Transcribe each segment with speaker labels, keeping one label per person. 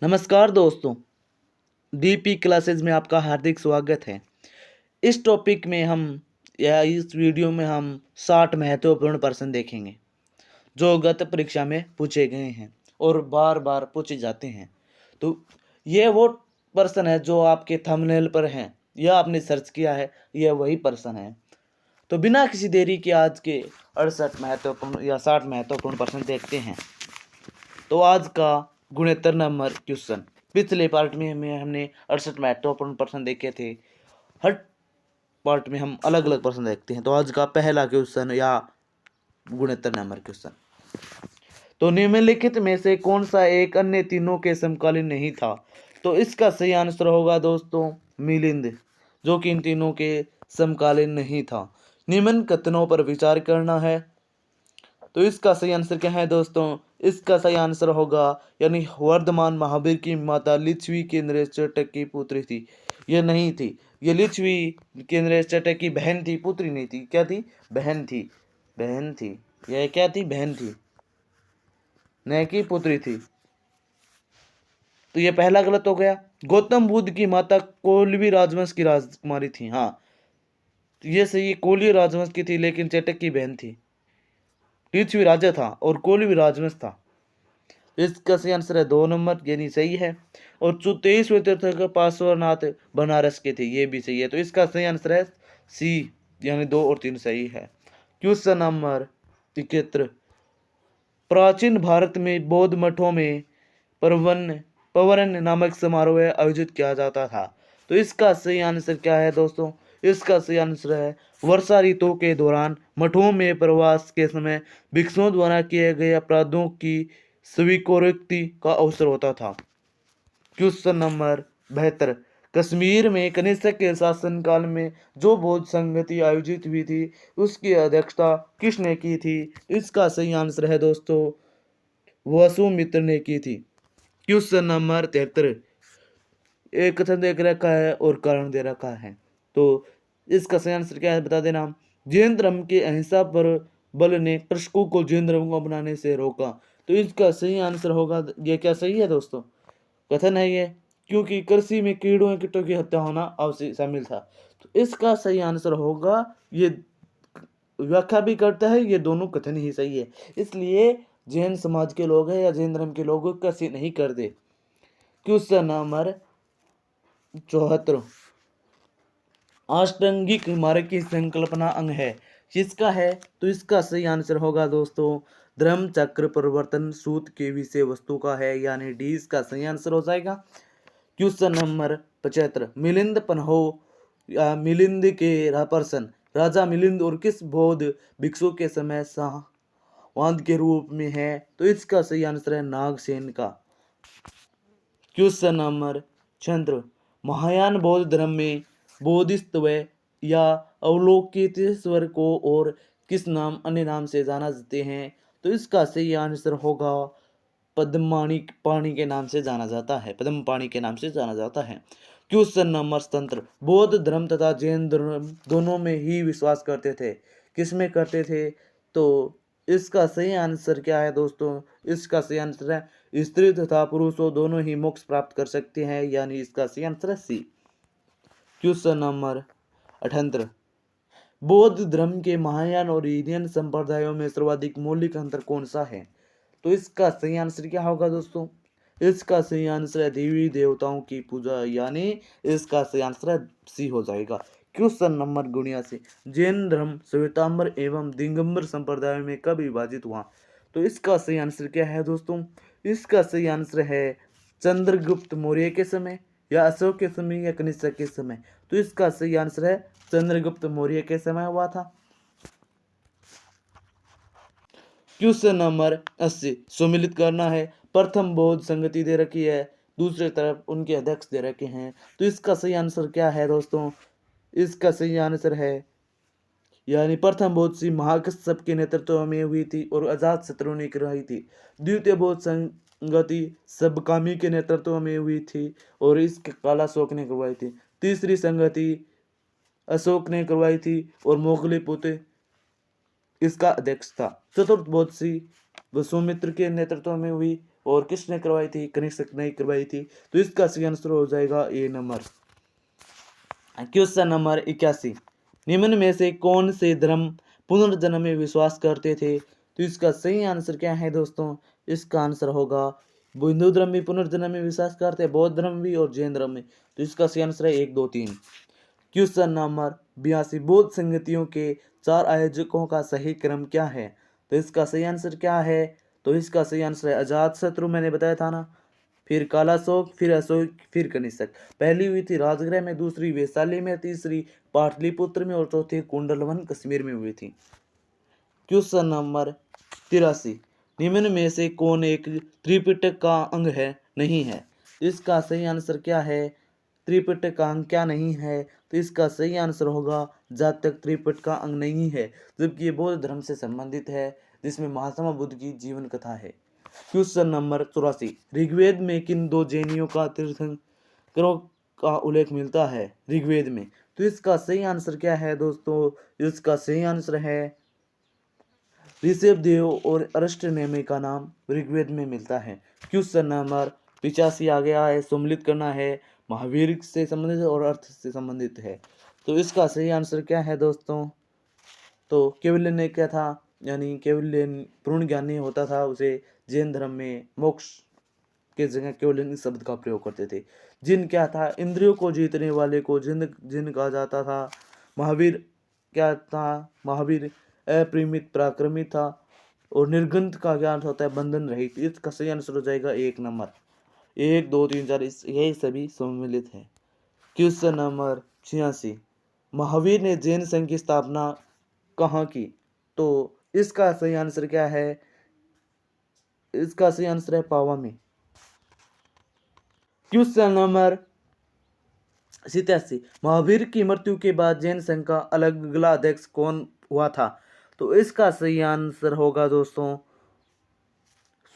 Speaker 1: नमस्कार दोस्तों, DP classes में आपका हार्दिक स्वागत है। इस टॉपिक में हम या इस वीडियो में हम 60 महत्वपूर्ण प्रश्न देखेंगे जो गत परीक्षा में पूछे गए हैं और बार बार पूछे जाते हैं। तो ये वो प्रश्न है जो आपके थंबनेल पर हैं या आपने सर्च किया है, यह वही प्रश्न है। तो बिना किसी देरी के आज के 68 महत्वपूर्ण या 60 महत्वपूर्ण प्रश्न देखते हैं। तो आज का गुणोत्तर नंबर क्वेश्चन, पिछले पार्ट में हमने 68 महत्वपूर्ण प्रश्न देखे थे। हर पार्ट में हम अलग अलग प्रश्न देखते हैं। तो आज का पहला क्वेश्चन या गुणोत्तर नंबर क्वेश्चन, तो निम्नलिखित में से कौन सा एक अन्य तीनों के समकालीन नहीं था? तो इसका सही आंसर होगा दोस्तों मिलिंद, जो कि इन तीनों के समकालीन नहीं था। निम्न कथनों पर विचार करना है। तो इसका सही आंसर क्या है दोस्तों? इसका सही आंसर होगा यानी वर्धमान महावीर की माता लिच्छवी केंद्रीय चटक की पुत्री थी। ये नहीं थी, ये लिच्छवी केंद्रीय चटक की बहन थी, पुत्री नहीं थी। क्या थी? बहन थी। बहन थी। यह क्या थी? बहन थी, न कि पुत्री थी। तो ये पहला गलत हो गया। गौतम बुद्ध की माता कोलवी राजवंश की राजकुमारी थी। हाँ, तो ये सही, कोली राजवंश की थी लेकिन चटक की बहन थी। लिच्छवी राजा था और कोली राजवंश था। इसका सही आंसर है 2 नंबर, यानी सही है। और 23वें तीर्थंकर पार्श्वनाथ बनारस के थे, ये भी सही है। तो इसका सही आंसर है सी, यानी 2 और 3 सही है। क्वेश्चन नंबर 71, प्राचीन भारत में बौद्ध मठों में पवरन नामक समारोह आयोजित किया जाता था। तो इसका सही आंसर क्या है दोस्तों? इसका सही आंसर है वर्षा ऋतु के दौरान मठों में प्रवास के समय भिक्षुओं द्वारा किए गए अपराधों की स्वीकारोक्ति का अवसर होता था। क्वेश्चन नंबर 72, कश्मीर में कनिष्क के शासनकाल में जो बौद्ध संगति आयोजित हुई थी उसकी अध्यक्षता किसने की थी? इसका सही आंसर है दोस्तों वसुमित्र ने की थी। क्वेश्चन नंबर 73, एक कथन देख रखा है और कारण दे रखा है। तो इसका सही आंसर क्या है बता देना। जैन धर्म के अहिंसा पर बल ने कृषकों को जैन धर्म को अपनाने से रोका। तो इसका सही आंसर होगा, ये क्या सही है दोस्तों? कथन है ये, क्योंकि कृषि में कीड़ों कीटों की हत्या होना अवश्य शामिल था। तो इसका सही आंसर होगा, ये व्याख्या भी करता है, ये दोनों कथन ही सही है। इसलिए जैन समाज के लोग हैं या जैन धर्म के लोग कृषि नहीं करते। क्वेश्चन नंबर 74, अष्टांगिक मार्ग की संकल्पना अंग है, किसका है? तो इसका सही आंसर होगा दोस्तों धर्म चक्र परिवर्तन सूत्र के विषय वस्तु का है, यानी डी इसका सही आंसर हो जाएगा। क्वेश्चन नंबर 75, मिलिंद पन्हो या मिलिंद के प्रश्न राजा मिलिंद और किस बौद्ध भिक्षु के समय संवाद के रूप में है? तो इसका सही आंसर है नागसेन का। क्वेश्चन नंबर 76, महायान बौद्ध धर्म में बोधिसत्व या अवलोकितेश्वर को और किस नाम अन्य नाम से जाना जाते हैं? तो इसका सही आंसर होगा पद्मपाणि पाणी के नाम से जाना जाता है, पद्मपाणि के नाम से जाना जाता है। क्वेश्चन नंबर 77, बौद्ध धर्म तथा जैन धर्म दोनों में ही विश्वास करते थे, किसमें करते थे? तो इसका सही आंसर क्या है दोस्तों? इसका सही आंसर है स्त्री तथा पुरुषों दोनों ही मोक्ष प्राप्त कर सकते हैं, यानी इसका सही आंसर है सी। क्वेश्चन नंबर 78, बौद्ध धर्म के महायान और इंडियन संप्रदायों में सर्वाधिक मौलिक अंतर कौन सा है? तो इसका सही आंसर क्या होगा दोस्तों? इसका सही आंसर है देवी देवताओं की पूजा, यानी इसका सही आंसर है सी हो जाएगा। क्वेश्चन नंबर 79, जैन धर्म श्वेतांबर एवं दिगंबर संप्रदाय में कब विभाजित हुआ? तो इसका सही आंसर क्या है दोस्तों? इसका सही आंसर है चंद्रगुप्त मौर्य के समय या अशोक के समय या कनिष्क के समय। तो इसका सही आंसर है चंद्रगुप्त मौर्य के समय हुआ था। क्वेश्चन नंबर 80, सम्मिलित करना है। प्रथम बौद्ध संगति दे रखी है, दूसरी तरफ उनके अध्यक्ष दे रखे हैं। तो इसका सही आंसर क्या है दोस्तों? इसका सही आंसर है यानी प्रथम बौद्ध सी महाकश्यप के नेतृत्व में हुई थी और अजात शत्रु ने करवाई थी। द्वितीय बौद्ध संगति सबकामी के नेतृत्व में हुई थी और इसके काला अशोक ने करवाई थी। तीसरी संगति अशोक ने करवाई थी और मोगली पुत्र इसका अध्यक्ष था। चतुर्थ बौद्ध सी वसुमित्र के नेतृत्व में हुई और किसने करवाई थी? कनिष्क ने करवाई थी। तो इसका सही आंसर हो जाएगा ए नंबर। क्वेश्चन नंबर 81, निम्न में से कौन से धर्म पुनर्जन्म में विश्वास करते थे? तो इसका सही आंसर क्या है दोस्तों? इसका आंसर होगा हिंदू धर्म भी पुनर्जन्म में विश्वास करते हैं, बौद्ध धर्म भी और जैन धर्म में। तो इसका सही आंसर है 1 2 3। क्वेश्चन नंबर 82, बौद्ध संगतियों के 4 आयोजकों का सही क्रम क्या है? तो इसका सही आंसर क्या है? तो इसका सही आंसर है अजात शत्रु, मैंने बताया था ना, फिर कालाशोक, फिर अशोक, फिर कनिष्क। पहली हुई थी राजगृह में, दूसरी वैशाली में, तीसरी पाटलिपुत्र में और चौथी कुंडलवन कश्मीर में हुई थी। क्वेश्चन नंबर 83, निम्न में से कौन एक त्रिपिटक का अंग है? नहीं है। इसका सही आंसर क्या है? त्रिपिटक का अंग क्या नहीं है? तो इसका सही आंसर होगा जातक त्रिपिटक का अंग नहीं है, जबकि ये बौद्ध धर्म से संबंधित है, जिसमें महात्मा बुद्ध की जीवन कथा है। क्वेश्चन नंबर 84, ऋग्वेद में किन 2 जैनियों का तीर्थंकरों का उल्लेख मिलता है? ऋग्वेद में। तो इसका सही आंसर क्या है दोस्तों? इसका सही आंसर है ऋषभ देव और अरष्टनेमी का नाम ऋग्वेद में मिलता है। क्वेश्चन नंबर 85 आ गया है, सम्मिलित करना है, महावीर से संबंधित और अर्थ से संबंधित है। तो इसका सही आंसर क्या है दोस्तों? तो केवल्य ने क्या था, यानी केवल्य पूर्ण ज्ञानी होता था, उसे जैन धर्म में मोक्ष के जगह केवल शब्द का प्रयोग करते थे। जिन क्या था? इंद्रियों को जीतने वाले को जिन जिन कहा जाता था। महावीर क्या था? महावीर अपरिमित पराक्रमी था, और निर्गंथ का ज्ञान होता है बंधन रहित। इसका सही आंसर हो जाएगा 1 नंबर। 1 2 3 4 यही सभी सम्मिलित है। क्वेश्चन नंबर 86, महावीर ने जैन संघ की स्थापना कहाँ की? तो इसका सही आंसर क्या है? इसका सही आंसर है पावा में। क्वेश्चन नंबर 87, महावीर की मृत्यु के बाद जैन संघ का अगला अध्यक्ष कौन हुआ था? तो इसका सही आंसर होगा दोस्तों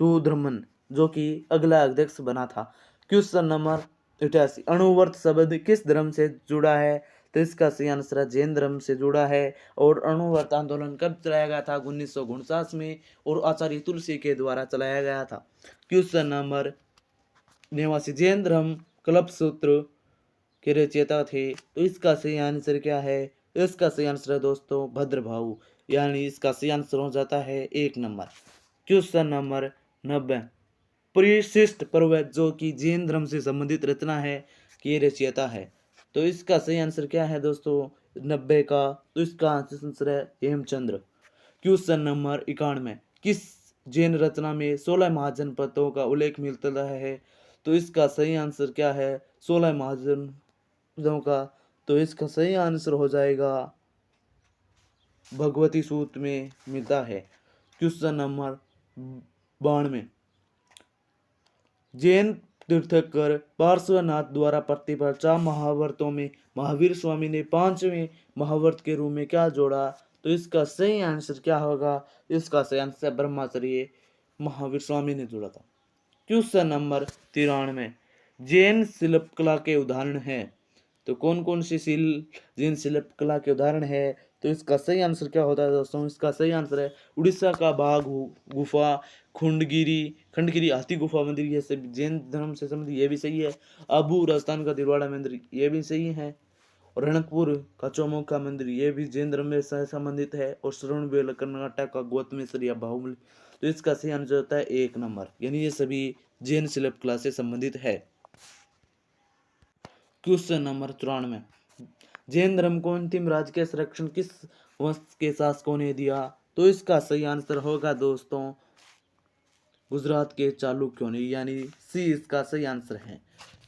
Speaker 1: सुधर्मन, जो कि अगला अध्यक्ष बना था। क्वेश्चन नंबर 88, अणुव्रत शब्द किस धर्म से जुड़ा है? तो इसका सही आंसर है जैन धर्म से जुड़ा है। और अणुव्रत आंदोलन कब चलाया गया था? 1949 में, और आचार्य तुलसी के द्वारा चलाया गया था। क्वेश्चन नंबर 89, जैन धर्म कल्पसूत्र के रचयिता थे। तो इसका सही आंसर क्या है? इसका सही आंसर है दोस्तों भद्रभाऊ, यानी इसका सही आंसर हो जाता है 1 नंबर। क्वेश्चन नंबर 90, परिशिष्ट पर्वत जो कि जैन धर्म से संबंधित रचना है, कि रचयिता है। तो इसका सही आंसर क्या है दोस्तों 90 का? तो इसका आंसर है हेमचंद्र। क्वेश्चन नंबर 91, किस जैन रचना में 16 महाजनपदों का उल्लेख मिलता है? तो इसका सही आंसर क्या है 16 महाजनपदों का? तो इसका सही आंसर हो जाएगा भगवती सूत्र में मिलता है। क्वेश्चन नंबर 92, जैन तीर्थकर पार्श्वनाथ द्वारा प्रतिपादित 4 महाव्रतों में महावीर स्वामी ने 5वें महाव्रत के रूप में क्या जोड़ा? तो इसका सही आंसर क्या होगा? इसका सही आंसर ब्रह्मचर्य महावीर स्वामी ने जोड़ा था। क्वेश्चन नंबर 93, जैन शिल्पकला के उदाहरण हैं। तो कौन कौन सी जैन शिल्पकला के उदाहरण है? तो इसका सही आंसर क्या होता है दोस्तों? इसका सही आंसर है उड़ीसा का बाघ गुफा, खंडगिरी हाथी गुफा मंदिर, ये सब जैन धर्म से संबंधित, ये भी सही है। अबू राजस्थान का दिलवाड़ा मंदिर, ये भी सही है। और रणकपुर का चौमुखा मंदिर, ये भी जैन धर्म में संबंधित है। और श्रवणबेल कर्नाटक का गौतमेश्वर या बाहुबली। तो इसका सही आंसर होता है 1 नंबर, यानी ये सभी जैन शिल्पकला से संबंधित है। क्वेश्चन नंबर 94, जैन धर्म को अंतिम राजकीय संरक्षण किस वंश के शासकों ने दिया? तो इसका सही आंसर होगा दोस्तों गुजरात के चालुक्यों ने, यानी सी इसका सही आंसर है।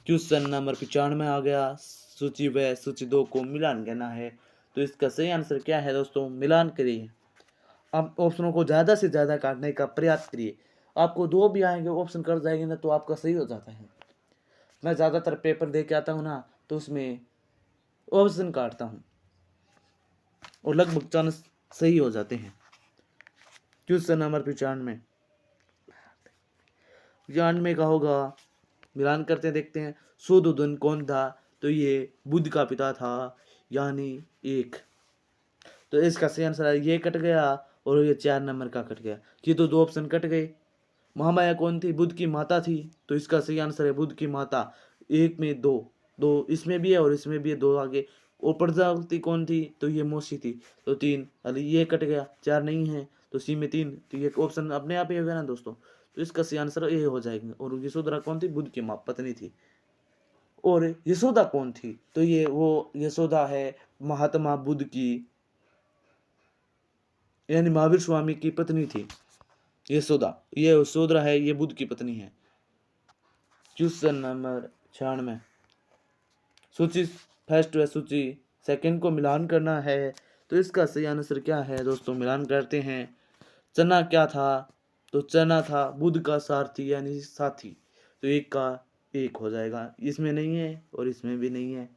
Speaker 1: क्वेश्चन नंबर 95 आ गया, सूची व सूची 2 को मिलान करना है। तो इसका सही आंसर क्या है दोस्तों? मिलान करिए। आप ऑप्शनों को ज़्यादा से ज़्यादा काटने का प्रयास करिए। आपको 2 भी आएंगे ऑप्शन कर जाएंगे ना, तो आपका सही हो जाता है। मैं ज़्यादातर पेपर दे के आता हूँ ना, तो उसमें ऑप्शन काटता हूँ और लगभग चांस सही हो जाते हैं। क्वेश्चन नंबर 95 का होगा, मिलान करते देखते हैं। शुद्धोधन कौन था? तो ये बुद्ध का पिता था, यानी 1। तो इसका सही आंसर है, ये कट गया और ये 4 नंबर का कट गया। ये तो 2 ऑप्शन कट गए, महामाया कौन थी? बुद्ध की माता थी। तो इसका सही आंसर है बुद्ध की माता। एक में दो, दो इसमें भी है और इसमें भी है, दो आगे। और प्रजापति कौन थी? तो ये मौसी थी। तो तीन, अरे ये कट गया, चार नहीं है तो सी में तीन, तो ये ऑप्शन अपने आप ही होगा ना दोस्तों। तो इसका सही आंसर ये हो जाएगा। और यशोधरा कौन थी? बुद्ध की माँ पत्नी थी। और यशोदा कौन थी? तो ये वो यशोदा है महात्मा बुद्ध की, यानी महावीर स्वामी की पत्नी थी यशोदा। ये यशोधरा है, ये बुद्ध की पत्नी है। क्वेश्चन नंबर 96, सूची फर्स्ट व सूची सेकंड को मिलान करना है। तो इसका सही आंसर क्या है दोस्तों? मिलान करते हैं। चना क्या था? तो चना था बुद्ध का सारथी यानी साथी। तो एक का एक हो जाएगा, इसमें नहीं है और इसमें भी नहीं है।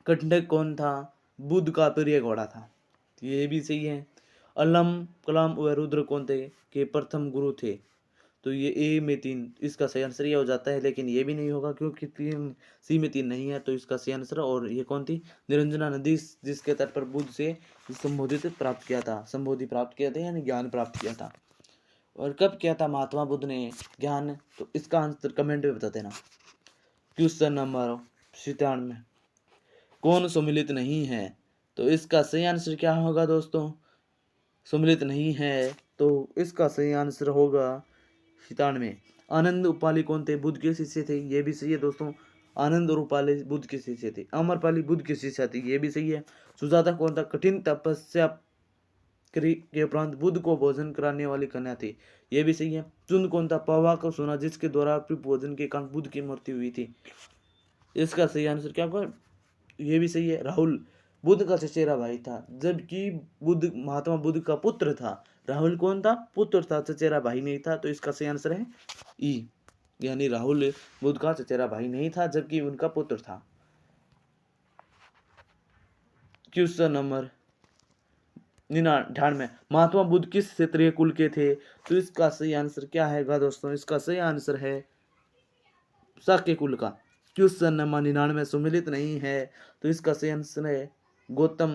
Speaker 1: कंटक कौन था? बुद्ध का प्रिय घोड़ा था। ये भी सही है। अलम कलाम व रुद्र कौन थे? के प्रथम गुरु थे। तो ये ए में तीन, इसका सही आंसर ये हो जाता है, लेकिन ये भी नहीं होगा क्योंकि तीन, सी में तीन नहीं है। तो इसका सही आंसर, और ये कौन थी? निरंजना नदी, जिसके तट पर बुद्ध से संबोधित प्राप्त किया था, संबोधि प्राप्त किया था यानी ज्ञान प्राप्त किया था। और कब किया था महात्मा बुद्ध ने ज्ञान? तो इसका आंसर कमेंट में बता देना। क्वेश्चन नंबर 97, कौन सम्मिलित नहीं है? तो इसका सही आंसर क्या होगा दोस्तों? सम्मिलित नहीं है तो इसका सही आंसर होगा 97। आनंद उपाली कौन थे? बुद्ध के शिष्य थे। ये भी सही है दोस्तों। आनंद और उपाली बुद्ध के शिष्य थे। अमरपाली बुद्ध के शिष्य थे। ये भी सही है। सुजाता कौन था? कठिन तपस्या के उपरांत बुद्ध को भोजन कराने वाली कन्या थी। ये भी सही है। चुंद कौन था? पौवा को सुना जिसके द्वारा भोजन के कारण बुद्ध की मृत्यु हुई थी। इसका सही आंसर क्या होगा? ये भी सही है। राहुल बुद्ध का चचेरा भाई था, जबकि बुद्ध महात्मा बुद्ध का पुत्र था। राहुल कौन था? पुत्र था, चचेरा भाई नहीं था। तो इसका सही आंसर है ई, यानी राहुल बुद्ध का चचेरा भाई नहीं था जबकि उनका पुत्र था। क्वेश्चन नंबर 99, महात्मा बुद्ध किस क्षेत्रीय कुल के थे? तो इसका सही आंसर क्या है दोस्तों? इसका सही आंसर है शाक्य कुल का। क्वेश्चन नंबर 99 सम्मिलित नहीं है। तो इसका सही आंसर है गौतम।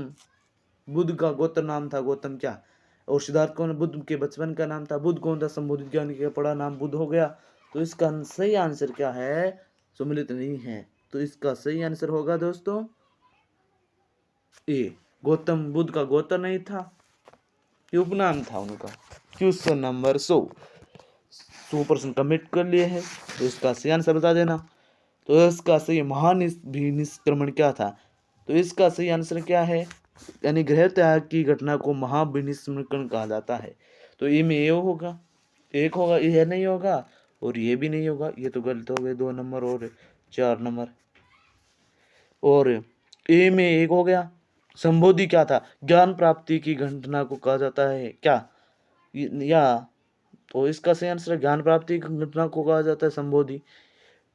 Speaker 1: बुद्ध का गोत्र नाम था गौतम क्या? और सिद्धार्थ कौन? बुद्ध के बचपन का नाम था। बुद्ध कौन था? संबोधित ज्ञानी का पड़ा नाम बुद्ध हो गया। तो इसका सही आंसर क्या है? सम्मिलित नहीं है। तो इसका सही आंसर होगा दोस्तों ए, गौतम बुद्ध का गोत्र नहीं था, ये उपनाम था उनका। क्वेश्चन नंबर 100% कमिट कर लिए हैं। तो इसका सही आंसर बता देना। तो इसका सही महानिष्क्रमण क्या था? तो इसका सही आंसर क्या है? यानी गृह त्याग की घटना को महाविनिष्क्रमण कहा जाता है। तो ये में ये होगा, एक होगा, ये नहीं होगा और ये भी नहीं होगा। ये तो गलत हो गए 2 नंबर और 4 नंबर। और ए में एक हो गया। संबोधि क्या था? ज्ञान प्राप्ति की घटना को कहा जाता है क्या? या तो इसका सही आंसर ज्ञान प्राप्ति की घटना को कहा जाता है संबोधि,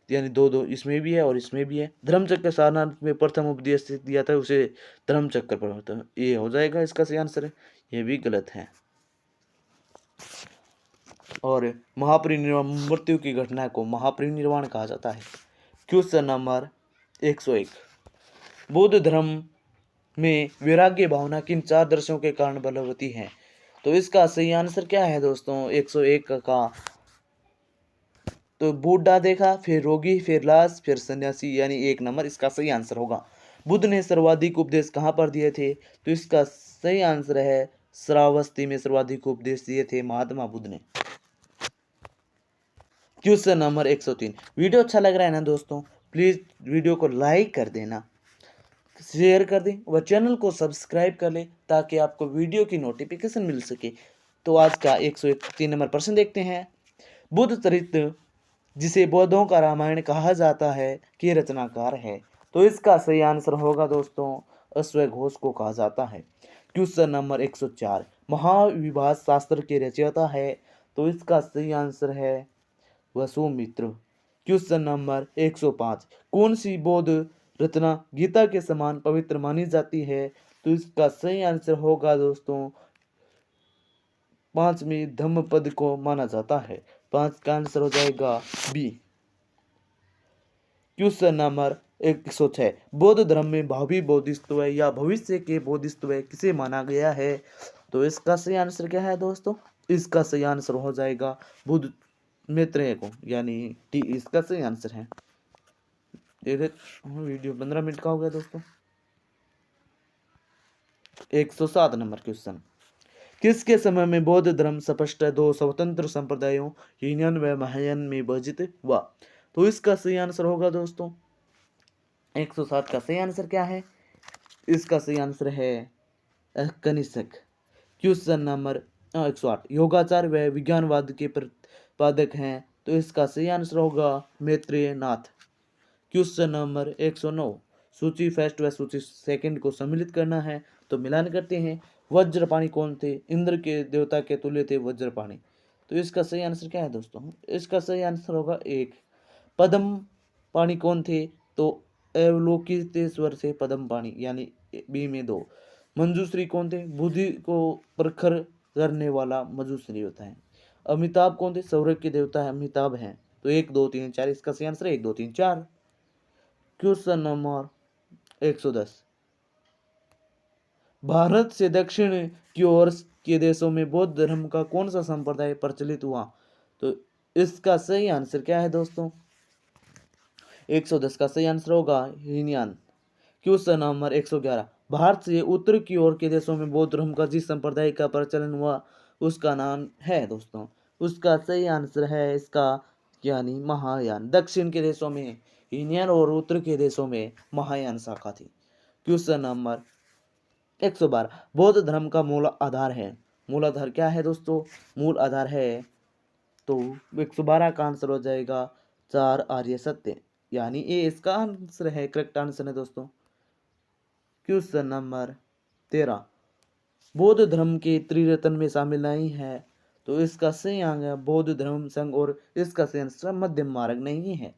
Speaker 1: यानी दो दो इसमें भी है और इसमें भी है। धर्मचक्र सारनाथ में प्रथम उपदेश दिया था उसे धर्मचक्र प्रवर्तन, ये हो जाएगा इसका सही आंसर है। ये भी गलत है। और महापरिनिर्वाण मृत्यु की घटना को महापरिनिर्वाण कहा जाता है। क्वेश्चन नंबर 101, बौद्ध धर्म में वैराग्य भावना किन 4 दर्शनों के कारण बलवती है? तो इसका सही आंसर क्या है दोस्तों 101 का? तो बूढ़ा देखा, फिर रोगी, फिर लाश, फिर सन्यासी, यानी 1 नंबर इसका सही आंसर होगा। बुद्ध ने सर्वाधिक उपदेश कहाँ पर दिए थे? तो इसका सही आंसर है श्रावस्ती में सर्वाधिक उपदेश दिए थे महात्मा बुद्ध ने। क्वेश्चन नंबर 103, वीडियो अच्छा लग रहा है ना दोस्तों? प्लीज वीडियो को लाइक कर देना, शेयर कर दें व चैनल को सब्सक्राइब कर लें ताकि आपको वीडियो की नोटिफिकेशन मिल सके। तो आज का 103 नंबर प्रश्न देखते हैं। बुद्ध चरित्र जिसे बौद्धों का रामायण कहा जाता है के रचनाकार है? तो इसका सही आंसर होगा दोस्तों अश्वघोष को कहा जाता है। क्वेश्चन नंबर 104, महाविभाष शास्त्र के रचयिता है? तो इसका सही आंसर है वसुमित्र। क्वेश्चन नंबर 105, कौन सी बौद्ध रचना गीता के समान पवित्र मानी जाती है? तो इसका सही आंसर होगा दोस्तों 5वें धम्मपद को माना जाता है। 5 का आंसर हो जाएगा बी। क्वेश्चन नंबर 106, बौद्ध धर्म में भावी बोधिसत्व या भविष्य के बोधिसत्व किसे माना गया है? तो इसका सही आंसर क्या है दोस्तों इसका सही आंसर हो जाएगा बुद्ध मैत्रेय को, यानी डी इसका सही आंसर है। वीडियो 15 मिनट का हो गया दोस्तों। 107 नंबर क्वेश्चन, किसके समय में बौद्ध धर्म स्पष्ट दो स्वतंत्र संप्रदायों हीनयान व महायान में विभाजित हुआ? तो इसका सही आंसर होगा दोस्तों 107 का सही आंसर क्या है? इसका सही आंसर है कनिष्क। क्वेश्चन नंबर 108, योगाचार व विज्ञानवाद के प्रतिपादक हैं, तो इसका सही आंसर होगा मैत्रेय नाथ। क्वेश्चन नंबर 109, सूची फर्स्ट व सूची सेकंड को सम्मिलित करना है, तो मिलान करते हैं। वज्रपाणी कौन थे? इंद्र के देवता के तुल्य थे वज्रपाणी। तो इसका सही आंसर क्या है दोस्तों? इसका सही आंसर होगा 1। पद्म पाणी कौन थे? तो अवलोकितेश्वर से पद्म पाणी, यानी बी में 2। मंजूश्री कौन थे? बुद्धि को प्रखर करने वाला मंजूश्री होता है। अमिताभ कौन थे? सौरभ के देवता है अमिताभ हैं। तो 1 2 3 4 इसका सही आंसर है 1 2 3 4। क्वेश्चन नंबर 110, भारत से दक्षिण की ओर के देशों में बौद्ध धर्म का कौन सा संप्रदाय प्रचलित हुआ? तो इसका सही आंसर क्या है दोस्तों? 110 का सही आंसर होगा हीनयान। क्वेश्चन नंबर 111, भारत से उत्तर की ओर के देशों में बौद्ध धर्म का जिस संप्रदाय का प्रचलन हुआ उसका नाम है दोस्तों, उसका सही आंसर है इसका यानी महायान। दक्षिण के देशों में हीनयान और उत्तर के देशों में महायान शाखा थी। क्वेश्चन नंबर 112, बौद्ध धर्म का मूल आधार है। मूल आधार क्या है दोस्तों? मूल आधार है, तो 112 का आंसर हो जाएगा 4 आर्य सत्य, यानी ये इसका आंसर है, करेक्ट आंसर है दोस्तों। क्वेश्चन नंबर 13, बौद्ध धर्म के त्रिरत्न में शामिल नहीं है, तो इसका सही आंसर बौद्ध धर्म संघ, और इसका सही आंसर मध्यम मार्ग नहीं है,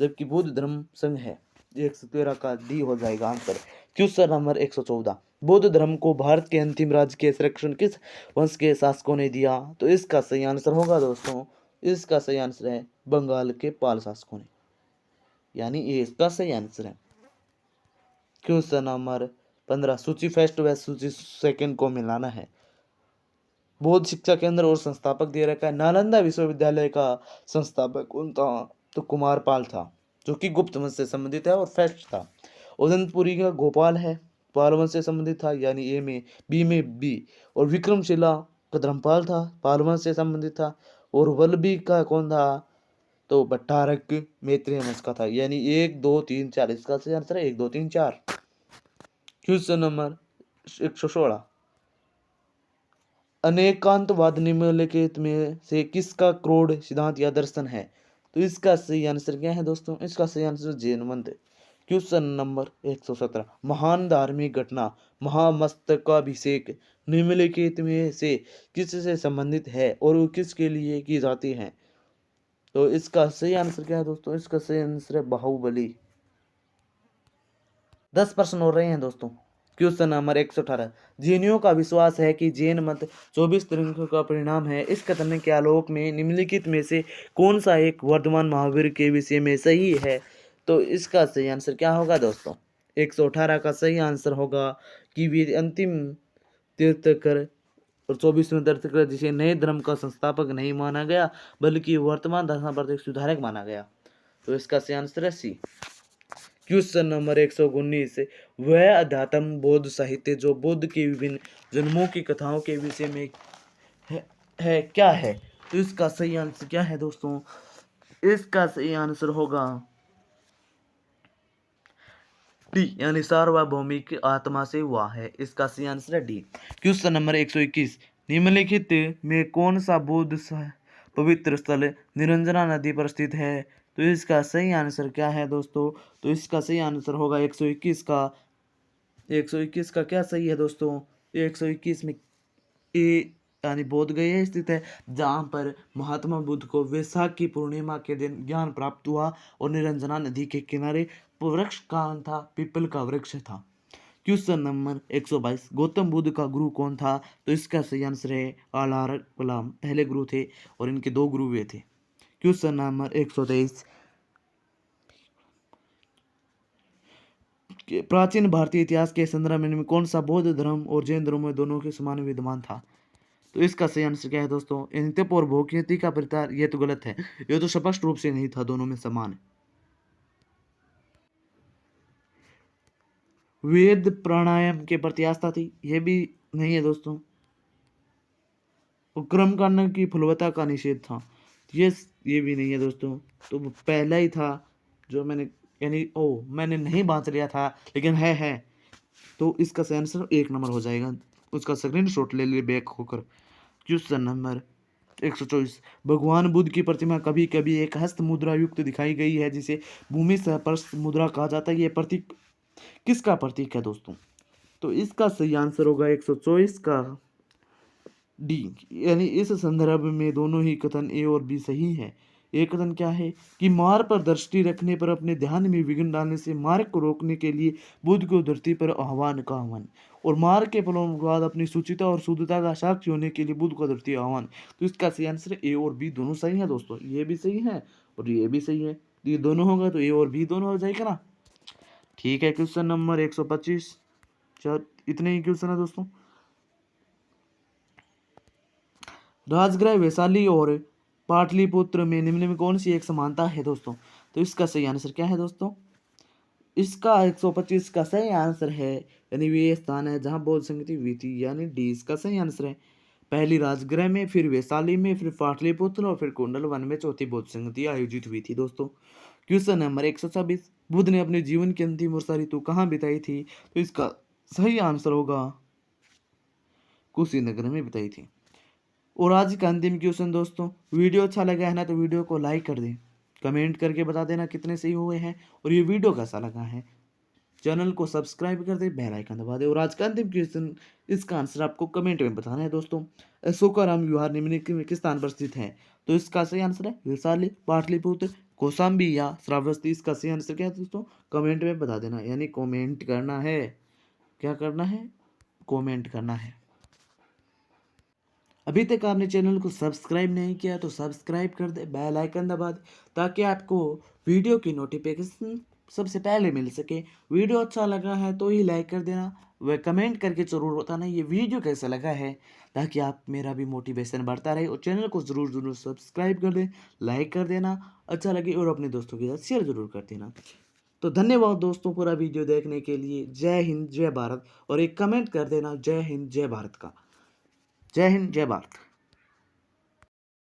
Speaker 1: जबकि बौद्ध धर्म संघ है। 113 का डी हो जाएगा आंसर। क्वेश्चन नंबर 114, बौद्ध धर्म को भारत के अंतिम राज्य के संरक्षण किस वंश के शासकों ने दिया? तो इसका सही आंसर होगा दोस्तों, इसका सही आंसर है बंगाल के पाल शासकों ने, यानी ये इसका सही आंसर है। क्वेश्चन नंबर 15, सूची फर्स्ट व सूची सेकंड को मिलाना है। बौद्ध शिक्षा केंद्र और संस्थापक दे रखा है। नालंदा विश्वविद्यालय का संस्थापक कौन था? तो कुमारपाल था, जो कि गुप्त वंश से संबंधित है और फर्स्ट था। उदयपुरी का गोपाल है, पाल वंश से संबंधित था, यानी ए में बी में बी। और विक्रमशिला का धर्मपाल था, पाल वंश से संबंधित था। और वल्लभी का कौन था? तो भट्टारक मैत्रेय वंश का था, यानी 1 2 3 4 इसका सही आंसर है 1 2 3 4। क्वेश्चन नंबर 116, अनेकांतवाद निम्नलिखित में से किसका क्रोध सिद्धांत या दर्शन है? तो इसका सही आंसर क्या है दोस्तों? इसका सही आंसर जैन मत है। क्वेश्चन नंबर 117, महान धार्मिक घटना महामस्तकाभिषेक निम्नलिखित में से किससे संबंधित है और वो किसके लिए की जाती है? तो इसका सही आंसर क्या है दोस्तों? इसका सही आंसर है बाहुबली। 10% हो रहे हैं दोस्तों। क्वेश्चन नंबर 118, जैनियों का विश्वास है कि जैन मत 24 तीर्थंकरों का परिणाम है। इस कथन के आलोक में निम्नलिखित में से कौन सा एक वर्तमान महावीर के विषय में सही है? तो इसका सही आंसर क्या होगा दोस्तों? 118 का सही आंसर होगा कि वे अंतिम तीर्थंकर और 24वें तीर्थंकर जिसे नए धर्म का संस्थापक नहीं माना गया, बल्कि वर्तमान धर्म पर एक सुधारक माना गया। तो इसका सही आंसर है सी। क्वेश्चन नंबर 119, वह अध्यात्म बौद्ध साहित्य जो बुद्ध के विभिन्न जन्मों की कथाओं के विषय में है क्या है? तो इसका सही आंसर क्या है दोस्तों? इसका सही आंसर होगा डी, यानी सार्वभौमिक आत्मा से हुआ है। इसका सही आंसर है डी। क्वेश्चन नंबर 121, निम्नलिखित में कौन सा बौद्ध पवित्र स्थल निरंजना नदी पर स्थित है? तो इसका सही आंसर क्या है दोस्तों? तो इसका सही आंसर होगा 121 का। 121 का क्या सही है दोस्तों? 121 में ए यानी बोध गया स्थित है, जहाँ पर महात्मा बुद्ध को वैशाख की पूर्णिमा के दिन ज्ञान प्राप्त हुआ। और निरंजना नदी के किनारे वृक्ष का था, पीपल का वृक्ष था। क्वेश्चन नंबर 122, गौतम बुद्ध का गुरु कौन था? तो इसका सही आंसर है आलार कलाम, पहले गुरु थे और इनके 2 गुरु हुए थे। क्वेश्चन नंबर 123, प्राचीन भारतीय इतिहास के संदर्भ में कौन सा बौद्ध धर्म और जैन धर्म में दोनों के समान विद्यमान था? तो इसका सही आंसर क्या है दोस्तों? इंतप और भोग्यति का प्रचार, ये तो गलत है, ये तो स्पष्ट रूप से नहीं था, दोनों में समान है। वेद प्राणायाम के प्रति आस्था थी, ये भी नहीं है दोस्तों। कर्म करने की फलवत्ता का निषेध था, ये भी नहीं है दोस्तों। तो वो पहला ही था जो मैंने, यानी मैंने नहीं बांट लिया था, लेकिन है। तो इसका सही आंसर 1 नंबर हो जाएगा। उसका स्क्रीनशॉट ले लिए बैक होकर। Question number 124। भगवान बुद्ध की प्रतिमा कभी कभी एक हस्त मुद्रा युक्त दिखाई गई है, जिसे भूमि स्पर्श मुद्रा कहा जाता है। यह प्रतीक किसका प्रतीक है दोस्तों? तो इसका सही आंसर होगा 124 का डी, यानी इस संदर्भ में दोनों ही कथन ए और बी सही है। एक कथन क्या है कि मार्ग पर दृष्टि रखने पर अपने ध्यान में विघ्न डालने से मार्ग को रोकने के लिए बुद्ध को धरती पर आह्वान का आह्वान, और मार्ग के फलों के बाद अपनी सुचिता और शुद्धता का साक्षी होने के लिए बुद्ध को धरती आह्वान। तो इसका सही आंसर ए और बी दोनों सही है दोस्तों, ये भी सही है और ये भी सही है। ये दोनों होगा तो ए और बी दोनों हो जाएगा ना। ठीक है, क्वेश्चन नंबर 125। इतने ही क्वेश्चन है दोस्तों। राजगृह वैशाली और पाटलिपुत्र में निम्न में कौन सी एक समानता है दोस्तों? तो इसका सही आंसर क्या है दोस्तों? इसका 125 का सही आंसर है, यानी वे स्थान है जहां बौद्ध संगति हुई थी, यानी डी इसका सही आंसर है। पहली राजगृह में, फिर वैशाली में, फिर पाटलिपुत्र और फिर कुंडल वन में चौथी बौद्ध संगति आयोजित हुई थी दोस्तों। Question number 126। बुद्ध ने अपने जीवन की अंतिम वर्षा ऋतु कहाँ बिताई थी? तो इसका सही आंसर होगा कुशीनगर में बिताई थी। और आज का अंतिम क्वेश्चन दोस्तों, वीडियो अच्छा लगा है ना तो वीडियो को लाइक कर दें, कमेंट करके बता देना कितने सही हुए हैं, और ये वीडियो कैसा लगा है। चैनल को सब्सक्राइब कर दें, बेल आइकन दबा दें। और आज का अंतिम क्वेश्चन, इसका आंसर आपको कमेंट में बताना है दोस्तों। अशोकाराम विहार निम्नलिखित में किस स्थान पर स्थित है? तो इसका सही आंसर है वैशाली, पाटलिपुत्र, कौशाम्बी या श्रावस्ती। इसका सही आंसर क्या है दोस्तों? कमेंट में बता देना, यानी कमेंट करना है। क्या करना है? कमेंट करना है। अभी तक आपने चैनल को सब्सक्राइब नहीं किया तो सब्सक्राइब कर दे, बेल आइकन दबा दे, ताकि आपको वीडियो की नोटिफिकेशन सबसे पहले मिल सके। वीडियो अच्छा लगा है तो ही लाइक कर देना, वह कमेंट करके ज़रूर बताना ये वीडियो कैसा लगा है, ताकि आप मेरा भी मोटिवेशन बढ़ता रहे। और चैनल को ज़रूर सब्सक्राइब कर दें, लाइक कर देना अच्छा लगे, और अपने दोस्तों के साथ शेयर ज़रूर कर देना। तो धन्यवाद दोस्तों पूरा वीडियो देखने के लिए। जय हिंद, जय भारत। और एक कमेंट कर देना जय हिंद, जय भारत का। जय हिंद, जय भारत।